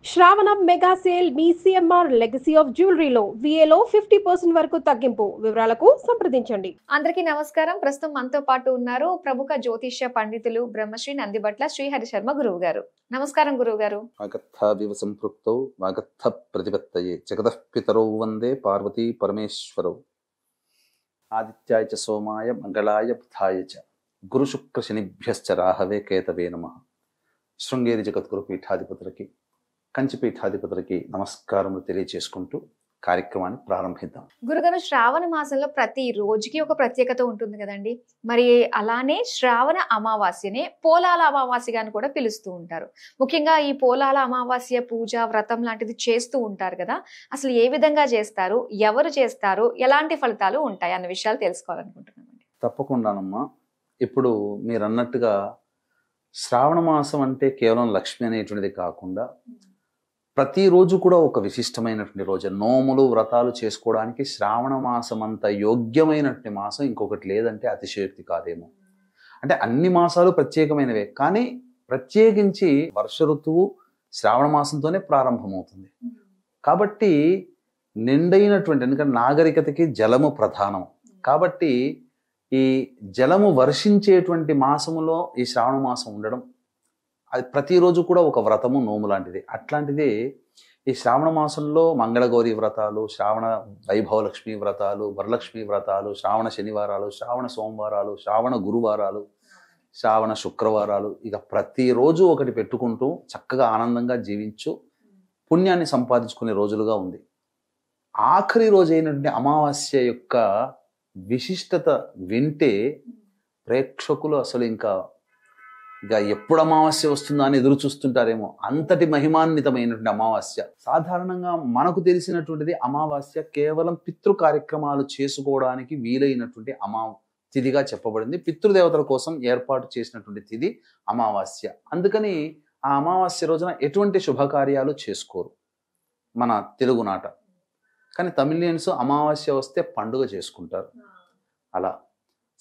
శ్రావణ mega sale మీ CMR legacy of జ్యువెలరీలో విఏలో 50% వరకు తగ్గింపు. వివరాలకు సంప్రదించండి. అందరికీ నమస్కారం. ప్రస్తుతం మనతో పాటు ఉన్నారు ప్రముఖ జ్యోతిష్య పండితులు బ్రహ్మశ్రీ నందిబట్ల శ్రీహరి శర్మ గురువు గారు. నమస్కారం గురువు గారు. వాగర్థావివ సంపృక్తౌ వాగర్థ ప్రతిపత్తయే జగతః పితరౌ వందే పార్వతీ పరమేశ్వరౌ. ఆదిత్యాయ చ సోమాయ మంగళాయ బుధాయ చ గురు శుక్ర శనిభ్యశ్చ రాహవే కేతవే నమః. శృంగేరి జగద్గురు పీఠాధిపతులకి కంచి పీఠాధిపతులకి నమస్కారములు తెలియజేసుకుంటూ కార్యక్రమాన్ని ప్రారంభిద్దాం. గురుగారు, శ్రావణ మాసంలో ప్రతి రోజుకి ఒక ప్రత్యేకత ఉంటుంది కదండి. మరి అలానే శ్రావణ అమావాస్యనే పోలాల అమావాస్యగా అని కూడా పిలుస్తూ ఉంటారు. ముఖ్యంగా ఈ పోలాల అమావాస్య పూజ వ్రతం లాంటిది చేస్తూ ఉంటారు కదా. అసలు ఏ విధంగా చేస్తారు, ఎవరు చేస్తారు, ఎలాంటి ఫలితాలు ఉంటాయి అన్న విషయాలు తెలుసుకోవాలనుకుంటున్నామండి. తప్పకుండానమ్మా. ఇప్పుడు మీరు అన్నట్టుగా శ్రావణ మాసం అంటే కేవలం లక్ష్మి అనేటువంటిది కాకుండా ప్రతిరోజు కూడా ఒక విశిష్టమైనటువంటి రోజు. నోములు వ్రతాలు చేసుకోవడానికి శ్రావణ మాసం అంత యోగ్యమైనటువంటి మాసం ఇంకొకటి లేదంటే అతిశయోక్తి కాదేమో. అంటే అన్ని మాసాలు ప్రత్యేకమైనవే, కానీ ప్రత్యేకించి వర్ష ఋతువు శ్రావణ మాసంతోనే ప్రారంభమవుతుంది. కాబట్టి నిండైనటువంటి, ఎందుకంటే నాగరికతకి జలము ప్రధానం కాబట్టి ఈ జలము వర్షించేటువంటి మాసములో ఈ శ్రావణ మాసం ఉండడం, అది ప్రతిరోజు కూడా ఒక వ్రతము నోము లాంటిది. అట్లాంటిది ఈ శ్రావణ మాసంలో మంగళగౌరి వ్రతాలు, శ్రావణ వైభవలక్ష్మి వ్రతాలు, వరలక్ష్మి వ్రతాలు, శ్రావణ శనివారాలు, శ్రావణ సోమవారాలు, శ్రావణ గురువారాలు, శ్రావణ శుక్రవారాలు, ఇక ప్రతిరోజు ఒకటి పెట్టుకుంటూ చక్కగా ఆనందంగా జీవించు పుణ్యాన్ని సంపాదించుకునే రోజులుగా ఉంది. ఆఖరి రోజు అయినటువంటి అమావాస్య యొక్క విశిష్టత వింటే ప్రేక్షకులు అసలు ఇంకా ఎప్పుడు అమావాస్య వస్తుందా అని ఎదురు చూస్తుంటారేమో. అంతటి మహిమాన్వితమైనటువంటి అమావాస్య. సాధారణంగా మనకు తెలిసినటువంటిది అమావాస్య కేవలం పితృ కార్యక్రమాలు చేసుకోవడానికి వీలైనటువంటి తిథిగా చెప్పబడింది. పితృదేవతల కోసం ఏర్పాటు చేసినటువంటి తిథి అమావాస్య. అందుకని ఆ అమావాస్య రోజున ఎటువంటి శుభకార్యాలు చేసుకోరు మన తెలుగునాట. కానీ తమిళియన్స్ అమావాస్య వస్తే పండుగ చేసుకుంటారు. అలా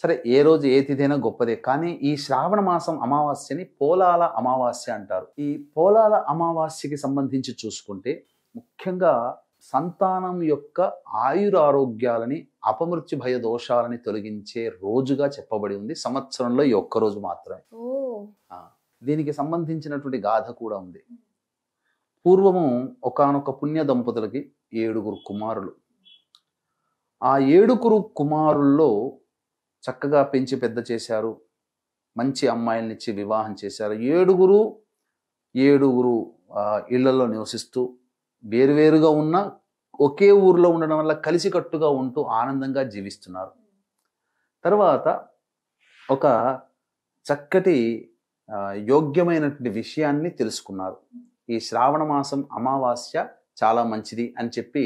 సరే, ఏ రోజు ఏ తిథైనా గొప్పదే. కానీ ఈ శ్రావణ మాసం అమావాస్యని పోలాల అమావాస్య అంటారు. ఈ పోలాల అమావాస్యకి సంబంధించి చూసుకుంటే ముఖ్యంగా సంతానం యొక్క ఆయురారోగ్యాలని, అపమృత్యు భయ దోషాలని తొలగించే రోజుగా చెప్పబడి ఉంది. సంవత్సరంలో ఈ ఒక్క రోజు మాత్రమే. దీనికి సంబంధించినటువంటి గాథ కూడా ఉంది. పూర్వము ఒకానొక పుణ్య దంపతులకి 7 కుమారులు. ఆ 7 కుమారుల్లో చక్కగా పెంచి పెద్ద చేశారు. మంచి అమ్మాయిలనిచ్చి వివాహం చేశారు. 7 ఇళ్లలో నివసిస్తూ వేరువేరుగా ఉన్న ఒకే ఊరిలో ఉండడం వల్ల కలిసికట్టుగా ఉంటూ ఆనందంగా జీవిస్తున్నారు. తర్వాత ఒక చక్కటి యోగ్యమైనటువంటి విషయాన్ని తెలుసుకున్నారు. ఈ శ్రావణ మాసం అమావాస్య చాలా మంచిది అని చెప్పి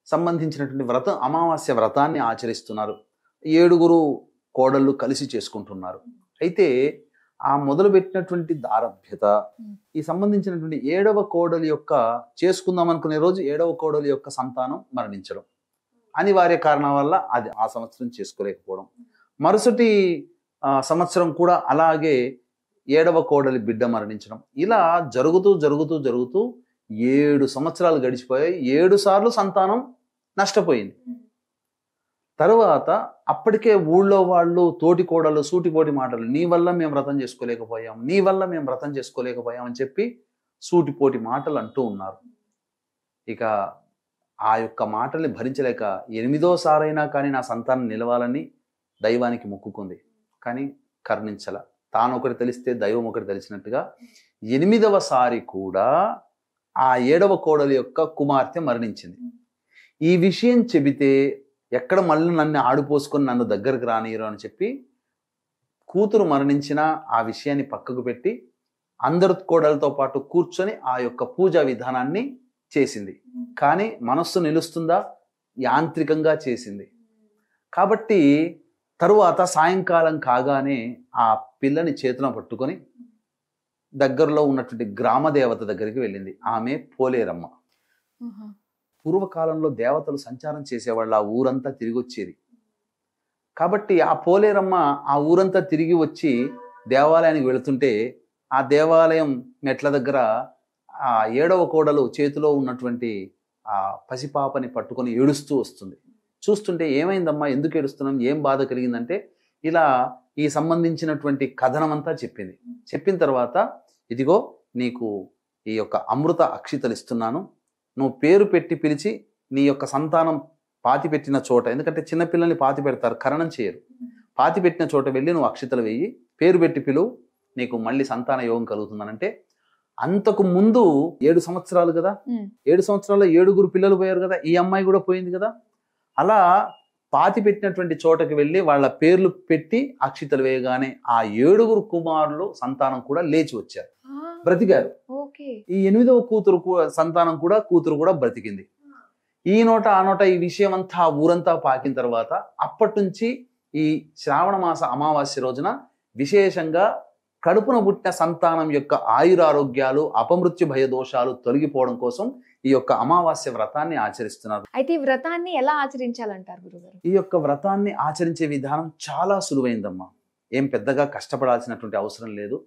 సంబంధించినటువంటి అమావాస్య వ్రతాన్ని ఆచరిస్తున్నారు. 7 కోడళ్ళు కలిసి చేసుకుంటున్నారు. అయితే ఆ మొదలుపెట్టినటువంటి దారభ్యత, ఈ సంబంధించినటువంటి 7వ కోడలి యొక్క చేసుకుందాం అనుకునే రోజు 7వ కోడలి యొక్క సంతానం మరణించడం, అనివార్య కారణం వల్ల అది ఆ సంవత్సరం చేసుకోలేకపోవడం. మరుసటి సంవత్సరం కూడా అలాగే 7వ కోడలి బిడ్డ మరణించడం. ఇలా జరుగుతూ జరుగుతూ జరుగుతూ 7 సంవత్సరాలు గడిచిపోయాయి. 7 సార్లు సంతానం నష్టపోయింది. తర్వాత అప్పటికే ఊళ్ళో వాళ్ళు తోటి కోడలు సూటిపోటి మాటలు, నీ వల్ల మేము వ్రతం చేసుకోలేకపోయాం, నీ వల్ల మేము వ్రతం చేసుకోలేకపోయాం అని చెప్పి సూటిపోటి మాటలు అంటూ ఉన్నారు. ఇక ఆ యొక్క మాటల్ని భరించలేక 8వ సారైనా కానీ నా సంతానం నిలవాలని దైవానికి మొక్కుకుంది. కానీ కరుణించల. తాను ఒకటి తెలిస్తే దైవం ఒకటి తెలిసినట్టుగా 8వ సారి కూడా ఆ 7వ కోడలి యొక్క కుమార్తె మరణించింది. ఈ విషయం చెబితే ఎక్కడ మళ్ళీ నన్ను ఆడిపోసుకొని నన్ను దగ్గరకు రానియరు అని చెప్పి కూతురు మరణించిన ఆ విషయాన్ని పక్కకు పెట్టి అందరు కోడలతో పాటు కూర్చొని ఆ యొక్క పూజా విధానాన్ని చేసింది. కానీ మనస్సు నిలుస్తుందా? యాంత్రికంగా చేసింది. కాబట్టి తరువాత సాయంకాలం కాగానే ఆ పిల్లని చేతిలో పట్టుకొని దగ్గరలో ఉన్నటువంటి గ్రామ దేవత దగ్గరికి వెళ్ళింది. ఆమె పోలేరమ్మ. పూర్వకాలంలో దేవతలు సంచారం చేసేవాళ్ళు, ఆ ఊరంతా తిరిగి వచ్చేది. కాబట్టి ఆ పోలేరమ్మ ఆ ఊరంతా తిరిగి వచ్చి దేవాలయానికి వెళుతుంటే ఆ దేవాలయం మెట్ల దగ్గర ఆ 7వ కోడలు చేతిలో ఉన్నటువంటి ఆ పసిపాపని పట్టుకొని ఏడుస్తూ వస్తుంది. చూస్తుంటే ఏమైందమ్మా, ఎందుకు ఏడుస్తున్నాం, ఏం బాధ కలిగిందంటే ఇలా ఈ సంబంధించినటువంటి కథనం అంతా చెప్పింది. చెప్పిన తర్వాత ఇదిగో నీకు ఈ యొక్క అమృత అక్షితలు ఇస్తున్నాను, నువ్వు పేరు పెట్టి పిలిచి నీ యొక్క సంతానం పాతి పెట్టిన చోట, ఎందుకంటే చిన్నపిల్లల్ని పాతి పెడతారు, కరణం చేయరు, పాతి పెట్టిన చోట వెళ్ళి నువ్వు అక్షితలు వెయ్యి, పేరు పెట్టి పిలువు, నీకు మళ్ళీ సంతాన యోగం కలుగుతుందనంటే, అంతకు ముందు 7 సంవత్సరాలు కదా, 7 సంవత్సరాల్లో 7 పిల్లలు పోయారు కదా, ఈ అమ్మాయి కూడా పోయింది కదా. అలా పాతి పెట్టినటువంటి చోటకి వెళ్ళి వాళ్ళ పేర్లు పెట్టి అక్షితలు వేయగానే ఆ 7 కుమారులు సంతానం కూడా లేచి వచ్చారు, బ్రతికారు. ఈ 8వ సంతానం కూడా కూతురు కూడా బ్రతికింది. ఈ నోట ఆ నోట ఈ విషయం అంతా ఊరంతా పాకిన తర్వాత అప్పటి నుంచి ఈ శ్రావణ మాస అమావాస్య రోజున విశేషంగా కడుపున పుట్టిన సంతానం యొక్క ఆయురారోగ్యాలు, అపమృత్యు భయ దోషాలు తొలగిపోవడం కోసం ఈ యొక్క అమావాస్య వ్రతాన్ని ఆచరిస్తున్నారు. అయితే ఈ వ్రతాన్ని ఎలా ఆచరించాలంటారు గురుగారు? ఈ యొక్క వ్రతాన్ని ఆచరించే విధానం చాలా సులువైందమ్మా, ఏం పెద్దగా కష్టపడాల్సినటువంటి అవసరం లేదు.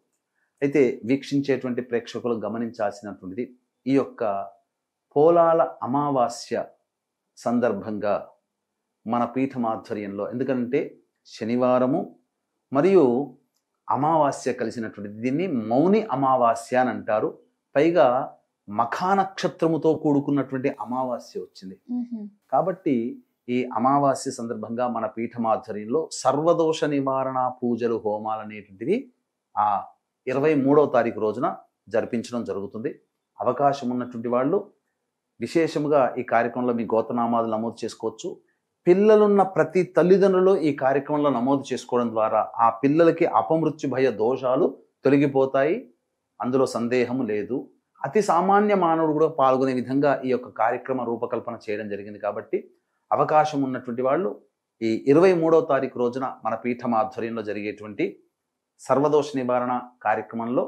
అయితే వీక్షించేటువంటి ప్రేక్షకులు గమనించాల్సినటువంటిది, ఈ యొక్క పోలాల అమావాస్య సందర్భంగా మన పీఠం ఆధ్వర్యంలో, ఎందుకంటే శనివారము మరియు అమావాస్య కలిసినటువంటిది, దీన్ని మౌని అమావాస్య అని అంటారు. పైగా మఖా నక్షత్రముతో కూడుకున్నటువంటి అమావాస్య వచ్చింది కాబట్టి ఈ అమావాస్య సందర్భంగా మన పీఠం ఆధ్వర్యంలో సర్వదోష నివారణ పూజలు, హోమాలు అనేటువంటివి ఆ 23వ తారీఖు రోజున జరిపించడం జరుగుతుంది. అవకాశం ఉన్నటువంటి వాళ్ళు విశేషముగా ఈ కార్యక్రమంలో మీ గోత్రనామాలు నమోదు చేసుకోవచ్చు. పిల్లలున్న ప్రతి తల్లిదండ్రులు ఈ కార్యక్రమంలో నమోదు చేసుకోవడం ద్వారా ఆ పిల్లలకి అపమృత్యు భయ దోషాలు తొలగిపోతాయి, అందులో సందేహము లేదు. అతి సామాన్య మానవుడు కూడా పాల్గొనే విధంగా ఈ యొక్క కార్యక్రమ రూపకల్పన చేయడం జరిగింది. కాబట్టి అవకాశం ఉన్నటువంటి వాళ్ళు ఈ 23వ తారీఖు రోజున మన పీఠం ఆధ్వర్యంలో జరిగేటువంటి సర్వదోష నివారణ కార్యక్రమంలో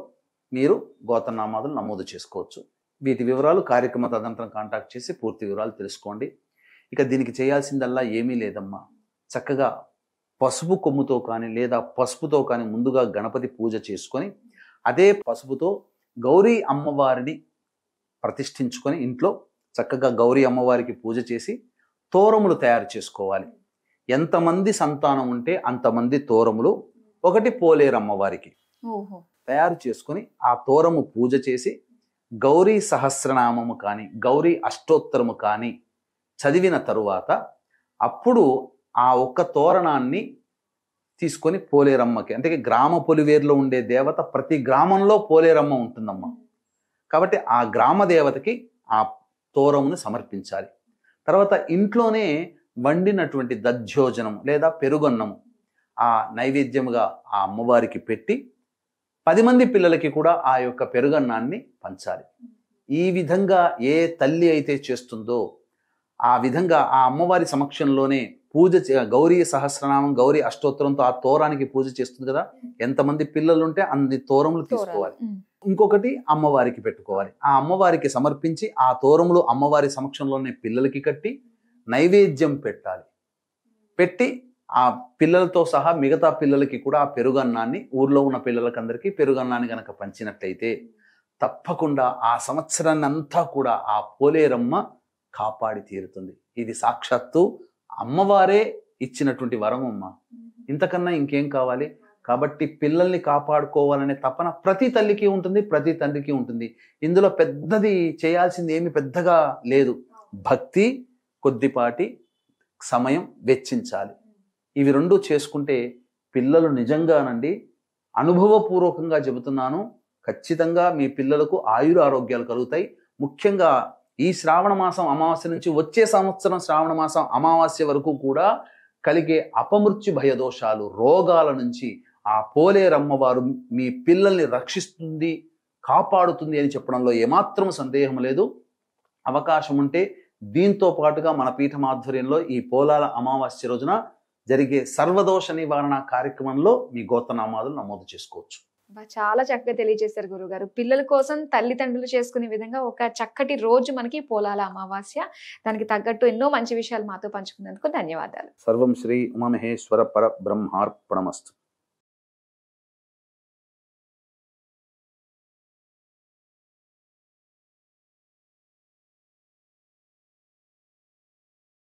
మీరు గోత్రనామాలు నమోదు చేసుకోవచ్చు. వీటి వివరాలు కార్యక్రమ తదనంతరం కాంటాక్ట్ చేసి పూర్తి వివరాలు తెలుసుకోండి. ఇక దీనికి చేయాల్సిందల్లా ఏమీ లేదమ్మా, చక్కగా పసుపు కొమ్ముతో కానీ లేదా పసుపుతో కానీ ముందుగా గణపతి పూజ చేసుకొని అదే పసుపుతో గౌరీ అమ్మవారిని ప్రతిష్ఠించుకొని ఇంట్లో చక్కగా గౌరీ అమ్మవారికి పూజ చేసి తోరములు తయారు చేసుకోవాలి. ఎంతమంది సంతానం ఉంటే అంతమంది తోరములు ఒకటి పోలేరు అమ్మవారికి తయారు చేసుకొని ఆ తోరము పూజ చేసి గౌరీ సహస్రనామము కానీ గౌరీ అష్టోత్తరము కానీ చదివిన తరువాత అప్పుడు ఆ ఒక్క తోరణాన్ని తీసుకొని పోలేరమ్మకి, అంటే గ్రామ పొలివేరులో ఉండే దేవత ప్రతి గ్రామంలో పోలేరమ్మ ఉంటుందమ్మా, కాబట్టి ఆ గ్రామ దేవతకి ఆ తోరమును సమర్పించాలి. తర్వాత ఇంట్లోనే వండినటువంటి దధ్యోజనం లేదా పెరుగన్నము ఆ నైవేద్యముగా ఆ అమ్మవారికి పెట్టి 10 మంది పిల్లలకి కూడా ఆ యొక్క పెరుగన్నాన్ని పంచాలి. ఈ విధంగా ఏ తల్లి అయితే చేస్తుందో ఆ విధంగా ఆ అమ్మవారి సమక్షంలోనే పూజ గౌరీ సహస్రనామం గౌరీ అష్టోత్తరంతో ఆ తోరానికి పూజ చేస్తుంది కదా, ఎంతమంది పిల్లలు ఉంటే అన్ని తోరములు తీసుకోవాలి. ఇంకొకటి అమ్మవారికి పెట్టుకోవాలి. ఆ అమ్మవారికి సమర్పించి ఆ తోరములు అమ్మవారి సమక్షంలోనే పిల్లలకి కట్టి నైవేద్యం పెట్టాలి. పెట్టి ఆ పిల్లలతో సహా మిగతా పిల్లలకి కూడా ఆ పెరుగన్నాన్ని, ఊర్లో ఉన్న పిల్లలకందరికీ పెరుగన్నాన్ని కనుక పంచినట్లయితే తప్పకుండా ఆ సంవత్సరాన్ని అంతా కూడా ఆ పోలేరమ్మ కాపాడి తీరుతుంది. ఇది సాక్షాత్తు అమ్మవారే ఇచ్చినటువంటి వరమమ్మ, ఇంతకన్నా ఇంకేం కావాలి? కాబట్టి పిల్లల్ని కాపాడుకోవాలనే తపన ప్రతి తల్లికి ఉంటుంది, ప్రతి తండ్రికి ఉంటుంది. ఇందులో పెద్దది చేయాల్సింది ఏమి పెద్దగా లేదు, భక్తి, కొద్దిపాటి సమయం వెచ్చించాలి. ఇవి రెండు చేసుకుంటే పిల్లలు నిజంగానండి, అనుభవపూర్వకంగా చెబుతున్నాను, ఖచ్చితంగా మీ పిల్లలకు ఆయుర ఆరోగ్యాలు కలుగుతాయి. ముఖ్యంగా ఈ శ్రావణ మాసం అమావాస్య నుంచి వచ్చే సంవత్సరం శ్రావణ మాసం అమావాస్య వరకు కూడా కలిగే అపమృత్యు భయదోషాలు, రోగాల నుంచి ఆ పోలేరమ్మవారు మీ పిల్లల్ని రక్షిస్తుంది, కాపాడుతుంది అని చెప్పడంలో ఏమాత్రం సందేహం లేదు. అవకాశం ఉంటే దీంతో పాటుగా మన పీఠం ఆధ్వర్యంలో ఈ పోలాల అమావాస్య రోజున జరిగే సర్వదోష నివారణ కార్యక్రమంలో మీ గోత్రనామాలు నమోదు చేసుకోవచ్చు. చాలా చక్కగా తెలియజేశారు గురుగారు. పిల్లల కోసం తల్లిదండ్రులు చేసుకునే విధంగా ఒక చక్కటి రోజు మనకి పోలాల అమావాస్య, దానికి తగ్గట్టు ఎన్నో మంచి విషయాలు మాతో పంచుకున్నందుకు ధన్యవాదాలు. సర్వం శ్రీ ఉమామహేశ్వర పర బ్రహ్మార్పణమస్తు.